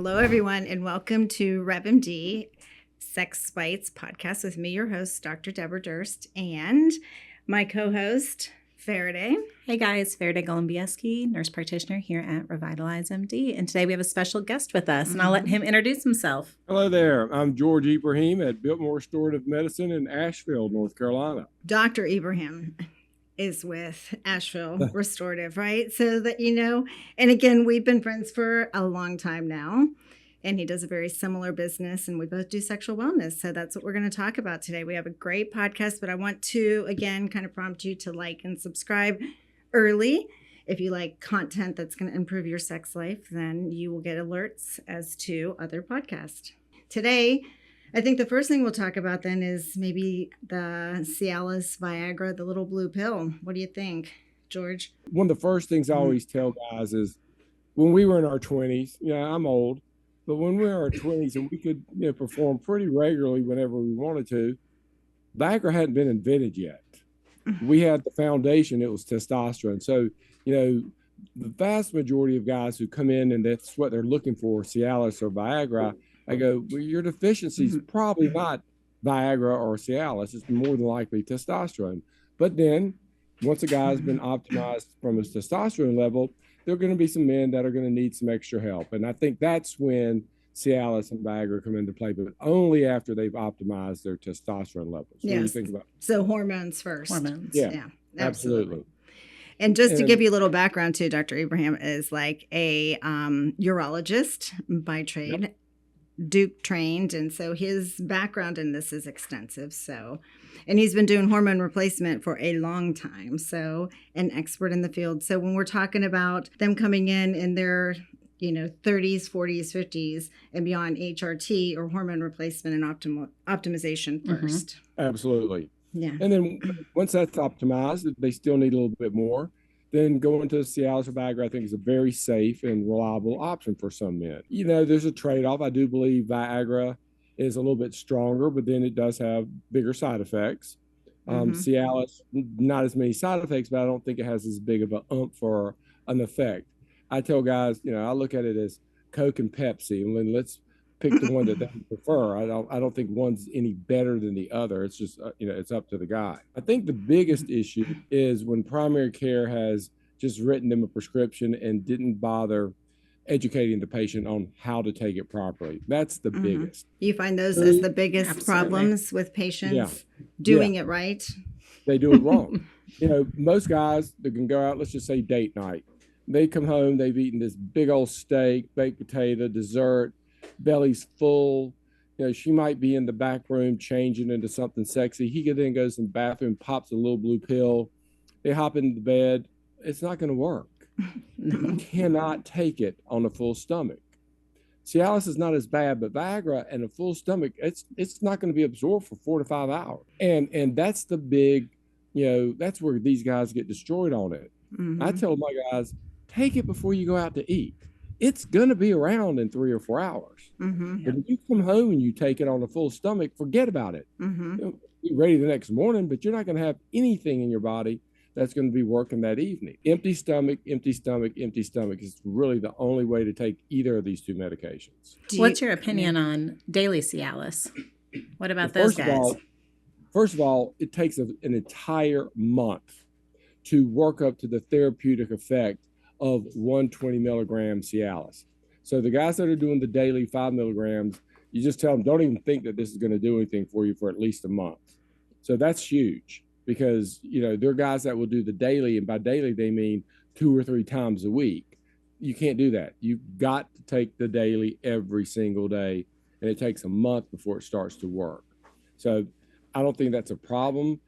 Hello, everyone, and welcome to RevMD Sex Bites podcast with me, your host, Dr. Deborah Durst, and my co-host, Faraday. Hey guys, Faraday Golombieski, nurse practitioner here at Revitalize MD, and today we have a special guest with us, and I'll let him introduce himself. Hello there. I'm George Ibrahim at Biltmore Restorative Medicine in Asheville, North Carolina. Dr. Ibrahim is with Asheville Restorative, right? So that you know, and again, we've been friends for a long time now, and he does a very similar business, and we both do sexual wellness. So that's what we're going to talk about today. We have a great podcast, but I want to, again, kind of prompt you to like and subscribe early. If you like content that's going to improve your sex life, then you will get alerts as to other podcasts. Today, I think the first thing we'll talk about then is maybe the Cialis Viagra, the little blue pill. What do you think, George? One of the first things I always tell guys is when we were in our 20s, I'm old, but when we were in our 20s and we could perform pretty regularly whenever we wanted to, Viagra hadn't been invented yet. We had the foundation, it was testosterone. So, the vast majority of guys who come in and that's what they're looking for, Cialis or Viagra, I go, well, your deficiency is probably not Viagra or Cialis. It's more than likely testosterone. But then once a guy's been optimized from his testosterone level, there are going to be some men that are going to need some extra help. And I think that's when Cialis and Viagra come into play, but only after they've optimized their testosterone levels. Yes. What do you think about? So hormones first. Hormones. Yeah, absolutely. And just to give you a little background too, Dr. Ibrahim is like a urologist by trade. Yep. Duke trained, and so his background in this is extensive. So, and he's been doing hormone replacement for a long time, so an expert in the field. So when we're talking about them coming in their 30s, 40s, 50s and beyond, HRT or hormone replacement and optimization first. Absolutely. Yeah. And then once that's optimized, if they still need a little bit more, then going to Cialis or Viagra, I think, is a very safe and reliable option for some men. There's a trade-off. I do believe Viagra is a little bit stronger, but then it does have bigger side effects. Cialis, not as many side effects, but I don't think it has as big of an oomph or an effect. I tell guys, I look at it as Coke and Pepsi, and let's pick the one that they prefer. I don't think one's any better than the other. It's just, it's up to the guy. I think the biggest issue is when primary care has just written them a prescription and didn't bother educating the patient on how to take it properly. That's the biggest. You find those as the biggest problems with patients doing it right? They do it wrong. Most guys that can go out, let's just say date night. They come home, they've eaten this big old steak, baked potato, dessert, belly's full. She might be in the back room changing into something sexy. He could then goes in the bathroom, pops a little blue pill. They hop into the bed. It's not going to work. You cannot take it on a full stomach. Cialis is not as bad, but Viagra and a full stomach, it's not going to be absorbed for 4 to 5 hours. And that's the big, that's where these guys get destroyed on it. I tell my guys, take it before you go out to eat. It's going to be around in 3 or 4 hours. But if you come home and you take it on a full stomach, forget about it. Be ready the next morning, but you're not going to have anything in your body that's going to be working that evening. Empty stomach, empty stomach, empty stomach is really the only way to take either of these two medications. What's your opinion on daily Cialis? What about those guys? First of all, it takes an entire month to work up to the therapeutic effect of 120 milligram Cialis. So the guys that are doing the daily 5 milligrams, you just tell them, don't even think that this is going to do anything for you for at least a month. So that's huge because, there are guys that will do the daily, and by daily, they mean 2 or 3 times a week. You can't do that. You've got to take the daily every single day, and it takes a month before it starts to work. So I don't think that's a problem.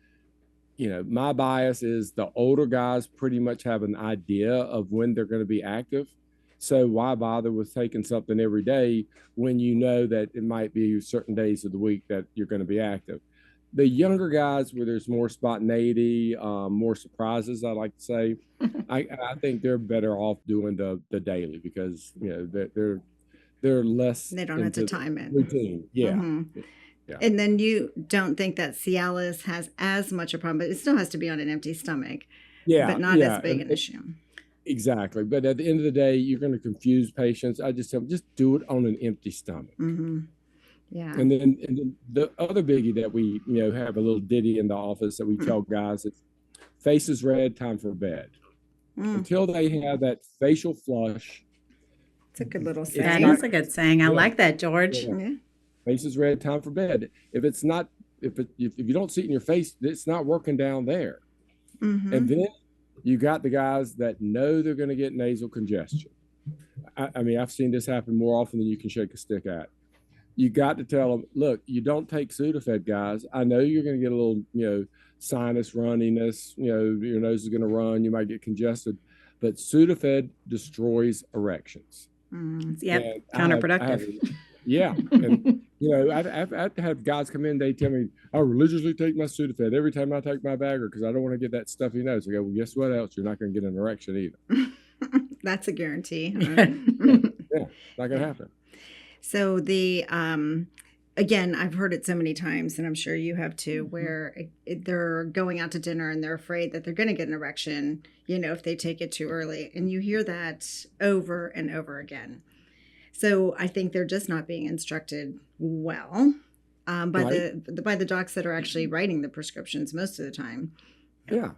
My bias is the older guys pretty much have an idea of when they're going to be active. So why bother with taking something every day when you know that it might be certain days of the week that you're going to be active? The younger guys where there's more spontaneity, more surprises, I like to say, I think they're better off doing the daily because, they're less. They don't have to time it. Routine. Yeah. Yeah. And then you don't think that Cialis has as much a problem, but it still has to be on an empty stomach. Yeah. But not as big an issue. Exactly. But at the end of the day, you're going to confuse patients. I just tell them, just do it on an empty stomach. Mm-hmm. Yeah. And then the other biggie that we, have a little ditty in the office that we tell guys is face is red, time for bed. Until they have that facial flush. It's a good little It's saying. That is a good saying. I like that, George. Yeah. Face is red, time for bed. If you don't see it in your face, it's not working down there. Mm-hmm. And then you got the guys that know they're going to get nasal congestion. I mean, I've seen this happen more often than you can shake a stick at. You got to tell them, look, you don't take Sudafed, guys. I know you're going to get a little, sinus runniness, your nose is going to run, you might get congested, but Sudafed destroys erections. Yep, counterproductive. And I've had guys come in, they tell me, I religiously take my Sudafed every time I take my Viagra because I don't want to get that stuffy nose. I go, well, guess what else? You're not going to get an erection either. That's a guarantee. Yeah, not going to happen. So again, I've heard it so many times, and I'm sure you have too, where they're going out to dinner and they're afraid that they're going to get an erection, if they take it too early. And you hear that over and over again. So I think they're just not being instructed well by the docs that are actually writing the prescriptions most of the time. Yeah.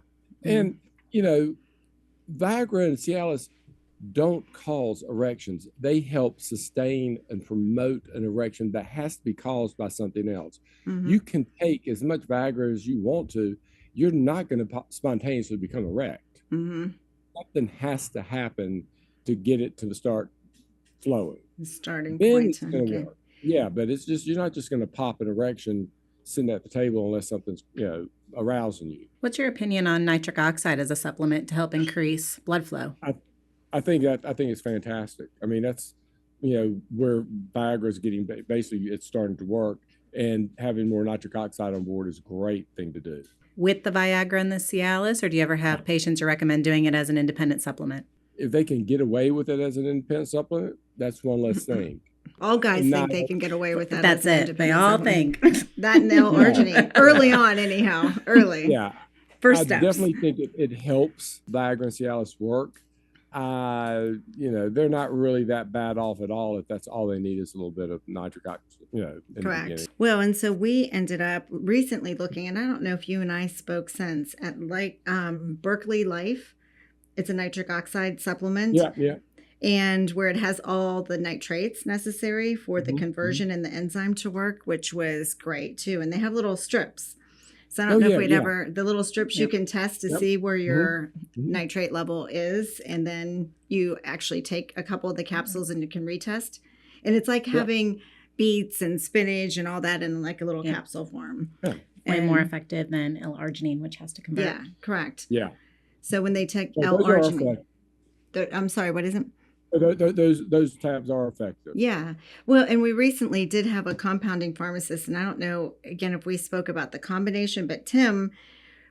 And, Viagra and Cialis don't cause erections. They help sustain and promote an erection that has to be caused by something else. Mm-hmm. You can take as much Viagra as you want to. You're not going to spontaneously become erect. Mm-hmm. Something has to happen to get it to start flowing. Starting then point. Okay. Yeah, but it's just, you're not just going to pop an erection sitting at the table unless something's, arousing you. What's your opinion on nitric oxide as a supplement to help increase blood flow? I think it's fantastic. I mean, that's, where Viagra is getting, basically it's starting to work, and having more nitric oxide on board is a great thing to do. With the Viagra and the Cialis, or do you ever have patients who recommend doing it as an independent supplement? If they can get away with it as an independent supplement, that's one less thing. All guys think they can get away with that. That's it. They all think. That and L-arginine. Early on, anyhow. Early. Yeah. First I steps. definitely think it helps Viagra and Cialis work. They're not really that bad off at all if that's all they need is a little bit of nitric oxide, in Correct. the beginning. Well, and so we ended up recently looking, and I don't know if you and I spoke since, at Berkeley Life. It's a nitric oxide supplement. Yeah. And where it has all the nitrates necessary for the conversion and the enzyme to work, which was great too. And they have little strips. So I don't know if we'd ever, the little strips you can test to see where your nitrate level is. And then you actually take a couple of the capsules and you can retest. And it's like having beets and spinach and all that in like a little capsule form. Yeah. Way more effective than L-arginine, which has to convert. Yeah, correct. Yeah. So when they take Well, L-arginine, I'm sorry, what is it? Those tabs are effective. Yeah. Well, and we recently did have a compounding pharmacist, and I don't know, again, if we spoke about the combination, but Tim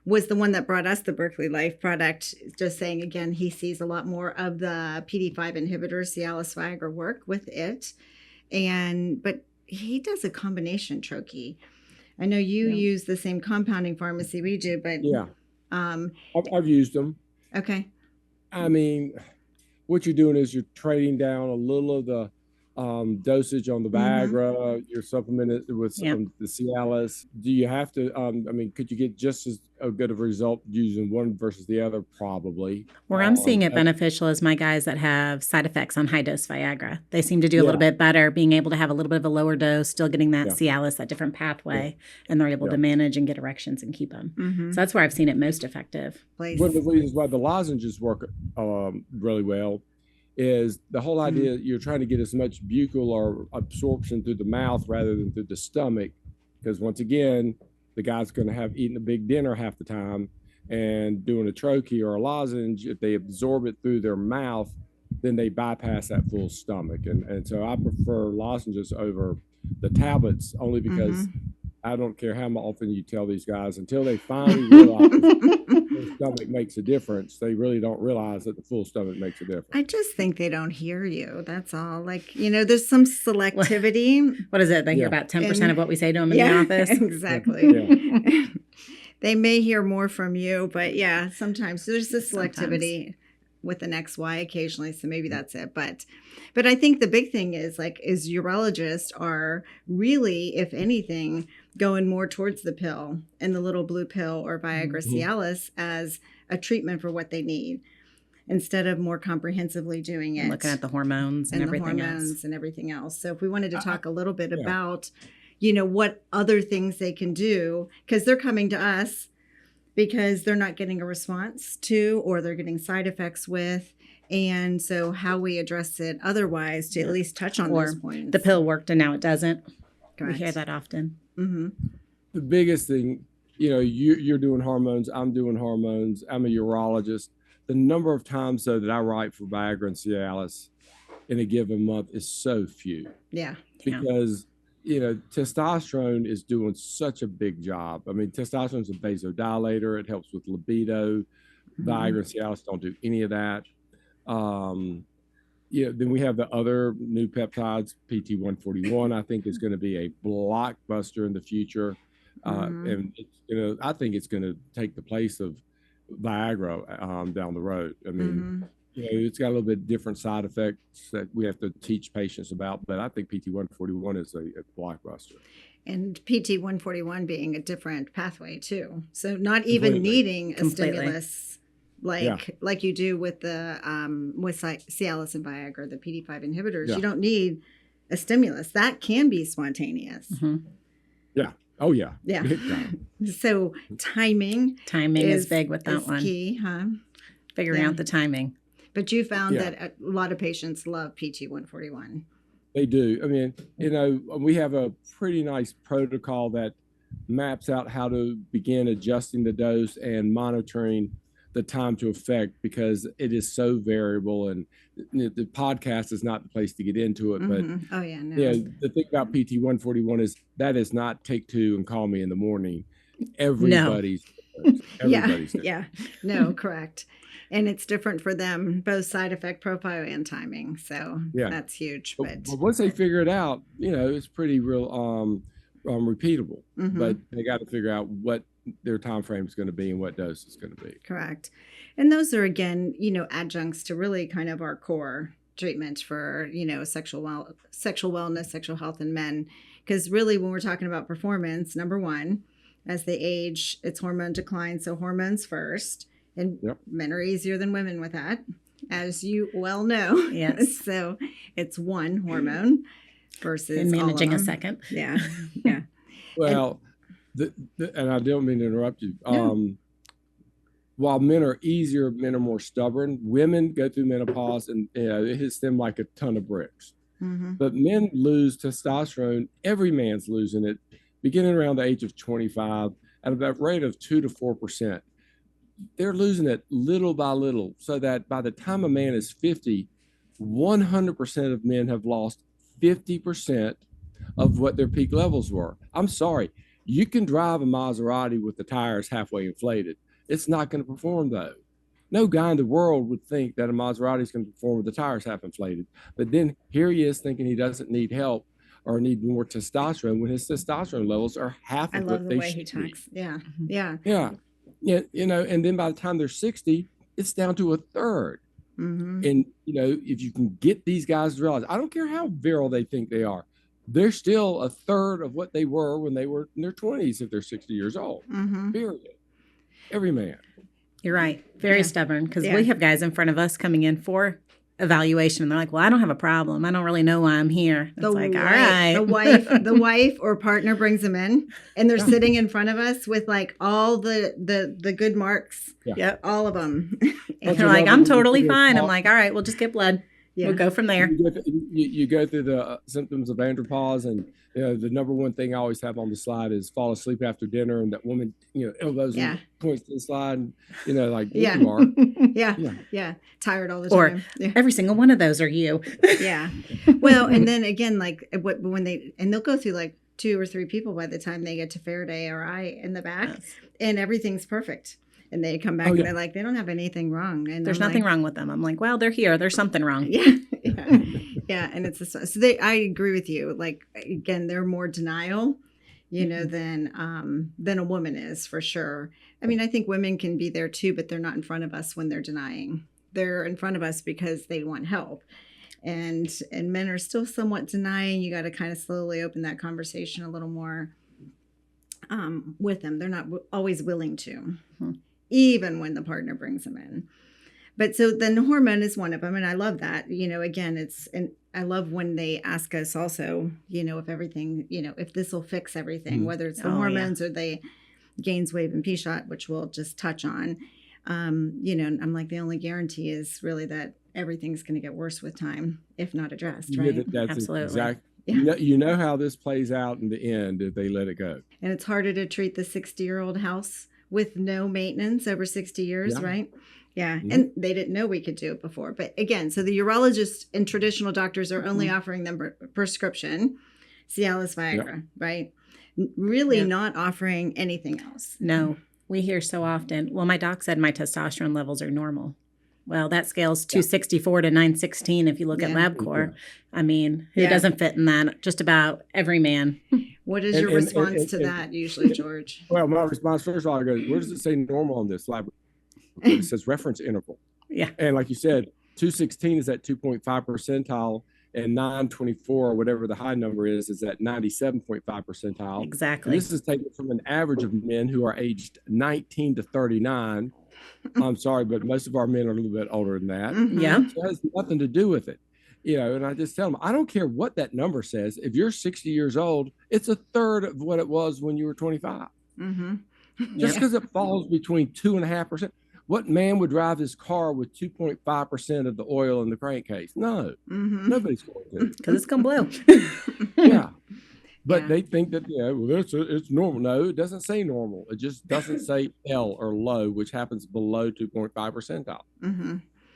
was the one that brought us the Berkeley Life product, just saying, again, he sees a lot more of the PD5 inhibitors, Cialis, Viagra work with it. But he does a combination troche. I know you use the same compounding pharmacy we do, but... Yeah. I've used them. Okay. I mean... What you're doing is you're trading down a little of the dosage on the Viagra. You're supplementing it with the Cialis. Do you have to? Could you get just as good of a result using one versus the other? Probably. Where I'm seeing it beneficial is my guys that have side effects on high dose Viagra. They seem to do a little bit better, being able to have a little bit of a lower dose, still getting that Cialis, that different pathway, and they're able to manage and get erections and keep them. Mm-hmm. So that's where I've seen it most effective. One of the reasons why the lozenges work really well is the whole idea you're trying to get as much buccal or absorption through the mouth rather than through the stomach, because once again, the guy's going to have eaten a big dinner half the time, and doing a troche or a lozenge, if they absorb it through their mouth, then they bypass that full stomach. And so I prefer lozenges over the tablets, only because I don't care how often you tell these guys, until they finally realize the stomach makes a difference, they really don't realize that the full stomach makes a difference. I just think they don't hear you. That's all. There's some selectivity. What is it? They hear about 10% of what we say to them in the office? Exactly. They may hear more from you, but sometimes there's this selectivity. with an XY occasionally, so maybe that's it. But I think the big thing is urologists are really, if anything, going more towards the pill and the little blue pill or Viagra Cialis as a treatment for what they need, instead of more comprehensively doing it. And looking at the hormones and everything else. And everything else. So if we wanted to talk a little bit about, what other things they can do, because they're coming to us because they're not getting a response to, or they're getting side effects with. And so how we address it otherwise to at least touch on those points. The pill worked and now it doesn't. Correct. We hear that often. Mm-hmm. The biggest thing, you're doing hormones, I'm doing hormones, I'm a urologist. The number of times, though, that I write for Viagra and Cialis in a given month is so few. Yeah. Because, testosterone is doing such a big job. I mean, testosterone is a vasodilator. It helps with libido. Viagra and Cialis don't do any of that. Then we have the other new peptides. PT141, I think, is going to be a blockbuster in the future. And I think it's going to take the place of Viagra down the road. I mean, it's got a little bit different side effects that we have to teach patients about, but I think PT141 is a blockbuster. And PT141 being a different pathway too. So not even needing a stimulus like you do with the with Cialis and Viagra, the PD5 inhibitors. You don't need a stimulus. That can be spontaneous. Yeah. Oh, yeah. Yeah. So timing is big with that one. Key, huh? Figuring out the timing. But you found that a lot of patients love PT141. They do. I mean, we have a pretty nice protocol that maps out how to begin adjusting the dose and monitoring the time to effect, because it is so variable, and the podcast is not the place to get into it. But the thing about PT141 is that is not take two and call me in the morning. Everybody's no, correct. And it's different for them, both side effect profile and timing. So that's huge. But once they figure it out, it's pretty real repeatable. But they got to figure out what their time frame is going to be and what dose is going to be. Correct. And those are, again, adjuncts to really kind of our core treatment for, sexual wellness, sexual health in men. Because really, when we're talking about performance, number one, as they age, it's hormone decline. So hormones first. And men are easier than women with that, as you well know. Yes. So it's one hormone versus and managing all a of them. second. Yeah. Well, and I don't mean to interrupt you. While men are easier, men are more stubborn. Women go through menopause and it hits them like a ton of bricks. But men lose testosterone. Every man's losing it, beginning around the age of 25 at about a rate of 2 to 4%. They're losing it little by little, so that by the time a man is 50, 100% of men have lost 50% of what their peak levels were. I'm sorry. You can drive a Maserati with the tires halfway inflated. It's not going to perform, though. No guy in the world would think that a Maserati is going to perform with the tires half inflated. But then here he is thinking he doesn't need help or need more testosterone when his testosterone levels are half of what they should be. I love the way he talks. Yeah. And then by the time they're 60, it's down to a third. And, if you can get these guys to realize, I don't care how virile they think they are, they're still a third of what they were when they were in their 20s if they're 60 years old. Period. Every man. You're right. Very stubborn, because we have guys in front of us coming in for evaluation and they're like, well, I don't have a problem. I don't really know why I'm here. It's all right. The wife or partner brings them in and they're sitting in front of us with like all the good marks. All of them. And they're like, I'm totally fine. I'm like, all right, we'll just get blood. We'll go from there. You go through the symptoms of andropause, and the number one thing I always have on the slide is fall asleep after dinner, and that woman, elbows and points to the slide, and you are. Tired all the time. Or every single one of those are you. Well, and then again, like when they'll go through like 2 or 3 people by the time they get to Faraday or I in the back, and everything's perft. And they come back and they're like, they don't have anything wrong. And there's nothing wrong with them. I'm like, well, they're here. There's something wrong. And it's I agree with you. Like, again, they're more denial, than a woman is, for sure. I mean, I think women can be there too, but they're not in front of us when they're denying. they're in front of us because they want help. And men are still somewhat denying. You got to kind of slowly open that conversation a little more with them. They're not always willing to, even when the partner brings them in. But so then the hormone is one of them. And I love that, again, and I love when they ask us also, if everything, if this will fix everything, whether it's the hormones or the gains, wave, and P-shot, which we'll just touch on. I'm like, the only guarantee is really that everything's going to get worse with time, if not addressed, right? Yeah, that's Absolutely. exactly. Yeah. You know how this plays out in the end if they let it go. And it's harder to treat the 60-year-old house with no maintenance over 60 years, right? Yeah. And they didn't know we could do it before. But again, so the urologists and traditional doctors are only offering them prescription, Cialis, Viagra, right? Really not offering anything else. No, we hear so often, well, my doc said my testosterone levels are normal. Well, that scale's 264 to 916 if you look at LabCorp. I mean, who doesn't fit in that? Just about every man. What is your response to that usually, George? Well, my response, first of all, I go, where does it say normal on this lab? It says reference interval. Yeah. And like you said, 216 is at 2.5 percentile, and 924, or whatever the high number is at 97.5 percentile. Exactly. And this is taken from an average of men who are aged 19 to 39. I'm sorry, but most of our men are a little bit older than that. Yeah. So it has nothing to do with it. And I just tell them, I don't care what that number says. If you're 60 years old, it's a third of what it was when you were 25. Just because it falls between 2.5%. What man would drive his car with 2.5% of the oil in the crankcase? No, nobody's going to. Because it's going to blow. Yeah. But they think that, well, it's normal. No, it doesn't say normal. It just doesn't say L or low, which happens below 2.5 percentile.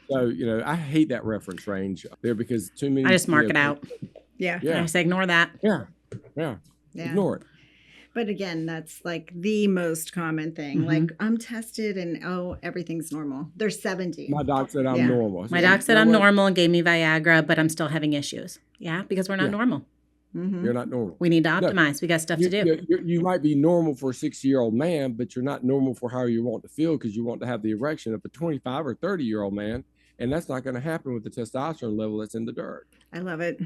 So, I hate that reference range there because too many. I just mark it out. Yeah. I say ignore that. Yeah. Ignore it. But again, that's like the most common thing. Like, I'm tested and, everything's normal. They're 70. My doc said I'm normal. My doc said I'm normal and gave me Viagra, but I'm still having issues. Yeah, because we're not normal. You're not normal. We need to optimize. We got stuff to do. You might be normal for a 60-year-old man, but you're not normal for how you want to feel because you want to have the erection of a 25 or 30-year-old man. And that's not going to happen with the testosterone level that's in the dirt. I love it.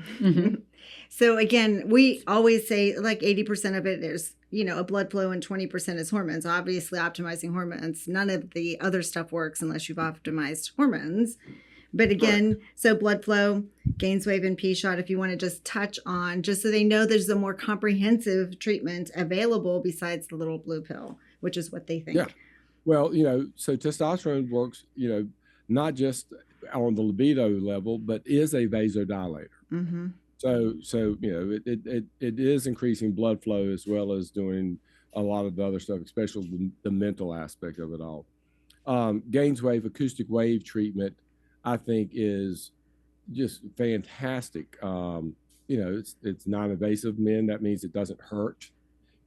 So again, we always say like 80% of it is, a blood flow and 20% is hormones. Obviously, optimizing hormones. None of the other stuff works unless you've optimized hormones. But again, so blood flow, gains, wave, and P-shot, if you want to just touch on, just so they know there's a more comprehensive treatment available besides the little blue pill, which is what they think. Yeah. Well, so testosterone works, not just on the libido level, but is a vasodilator. So it is increasing blood flow as well as doing a lot of the other stuff, especially the mental aspect of it all. Gains wave, acoustic wave treatment, I think is just fantastic. It's non-invasive. Men, that means it doesn't hurt.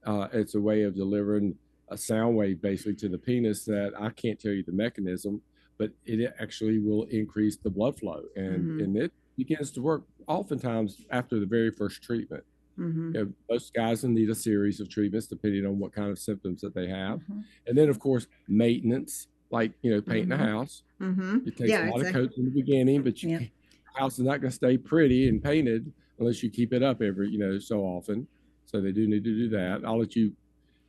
It's a way of delivering a sound wave basically to the penis that I can't tell you the mechanism, but it actually will increase the blood flow, and it begins to work oftentimes after the very first treatment. Most guys will need a series of treatments depending on what kind of symptoms that they have. And then, of course, maintenance, like, painting a house. It takes a lot of coats in the beginning, but your house is not going to stay pretty and painted unless you keep it up every, so often. So they do need to do that. I'll let you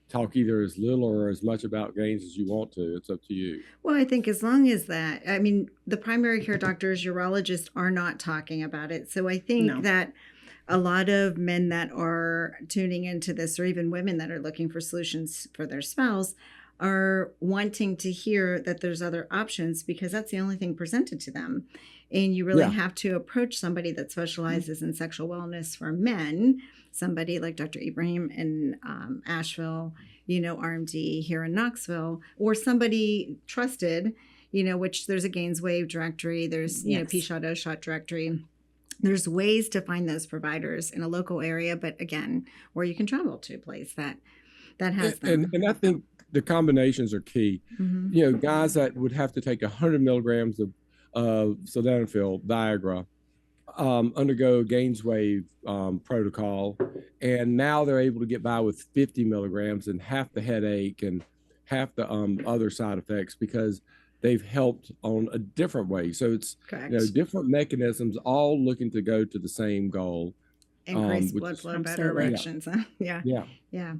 talk either as little or as much about gains as you want to. It's up to you. Well, I think as long as that, the primary care doctors, urologists are not talking about it. So I think that a lot of men that are tuning into this, or even women that are looking for solutions for their spouse, are wanting to hear that there's other options because that's the only thing presented to them. And you really have to approach somebody that specializes in sexual wellness for men, somebody like Dr. Ibrahim in Asheville, RMD here in Knoxville, or somebody trusted, which there's a gains wave directory, there's, P-shot, O-shot directory. There's ways to find those providers in a local area, but again, where you can travel to a place that has them. And I think the combinations are key. Guys that would have to take 100 milligrams of sildenafil, Viagra, undergo gains wave protocol, and now they're able to get by with 50 milligrams and half the headache and half the other side effects because they've helped on a different way. So it's, Correct. different mechanisms all looking to go to the same goal. Increased which blood is- flow, better Absolutely. erections. Huh? Yeah. Yeah. Yeah.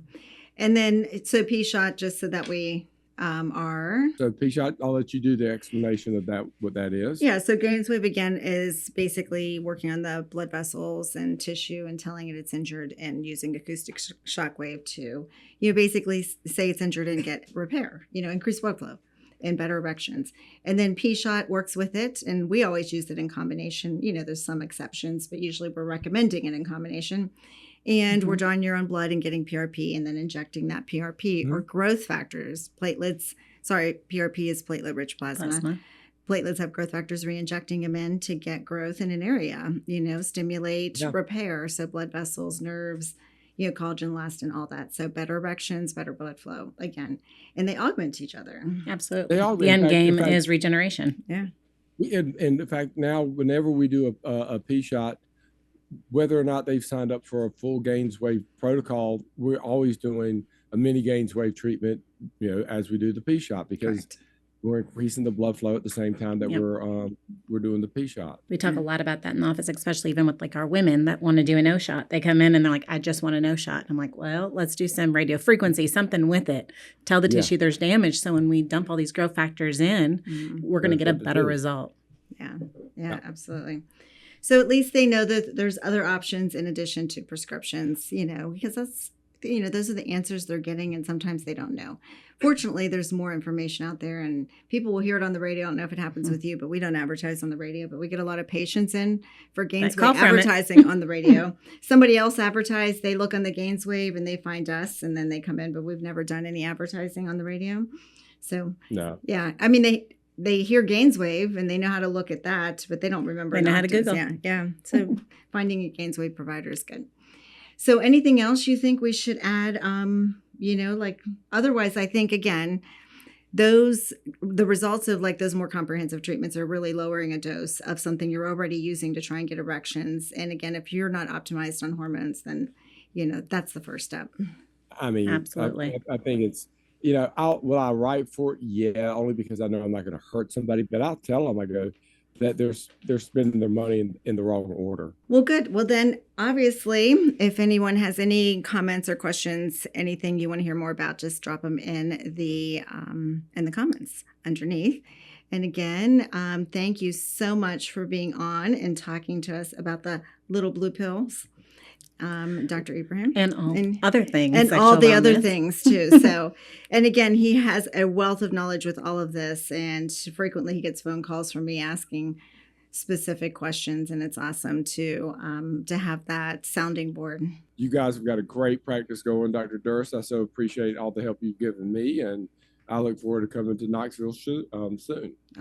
And then, so P shot, just so that we are. So P-shot, I'll let you do the explanation of that, what that is. Yeah. So Gainswave again is basically working on the blood vessels and tissue and telling it it's injured and using acoustic shock wave to, basically say it's injured and get repair, increase blood flow and better erections. And then P-shot works with it. And we always use it in combination. There's some exceptions, but usually we're recommending it in combination. And we're drawing your own blood and getting PRP and then injecting that PRP or growth factors, platelets. Sorry, PRP is platelet-rich plasma. Platelets have growth factors, re-injecting them in to get growth in an area, stimulate repair. So blood vessels, nerves, collagen, elastin, all that. So better erections, better blood flow again. And they augment each other. Absolutely. They all- The in end game fact- is regeneration. Yeah. And in fact, now whenever we do a P-shot, whether or not they've signed up for a full Gainswave protocol, we're always doing a mini Gainswave treatment, as we do the P-shot, because Correct. we're increasing the blood flow at the same time that Yep. we're doing the P-shot. We talk a lot about that in the office, especially even with like our women that want to do a no shot. They come in and they're like, I just want a no shot. I'm like, well, let's do some radio frequency, something with it. Tell the Yeah. tissue there's damage. So when we dump all these growth factors in, we're going to That's get a what to better do. result. Yeah, Yeah. absolutely. So at least they know that there's other options in addition to prescriptions, because that's, those are the answers they're getting, and sometimes they don't know. Fortunately, there's more information out there, and people will hear it on the radio. I don't know if it happens with you, but we don't advertise on the radio, but we get a lot of patients in for call Gainswave from it. advertising on the radio. Somebody else advertised, they look on the Gainswave and they find us, and then they come in, but we've never done any advertising on the radio. So, No. yeah, I mean, they hear Gainswave and they know how to look at that, but they don't remember. They know how to Noctis. Google. Yeah. So finding a Gainswave provider is good. So anything else you think we should add? Like otherwise, I think again, the results of like those more comprehensive treatments are really lowering a dose of something you're already using to try and get erections. And again, if you're not optimized on hormones, then that's the first step. I mean, Absolutely. I think it's, will I write for it? Yeah, only because I know I'm not going to hurt somebody, but I'll tell them, I go, that they're spending their money in the wrong order. Well, good. Well, then, obviously, if anyone has any comments or questions, anything you want to hear more about, just drop them in the comments underneath. And again, thank you so much for being on and talking to us about the little blue pills, Dr. Ibrahim. And all other things. And sexual all the other wellness. things too. So, and again, he has a wealth of knowledge with all of this, and frequently he gets phone calls from me asking specific questions, and it's awesome to have that sounding board. You guys have got a great practice going, Dr. Durst. I so appreciate all the help you've given me, and I look forward to coming to Knoxville soon. All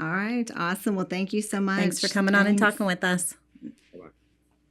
right, awesome. Well, thank you so much. Thanks for coming on and talking with us.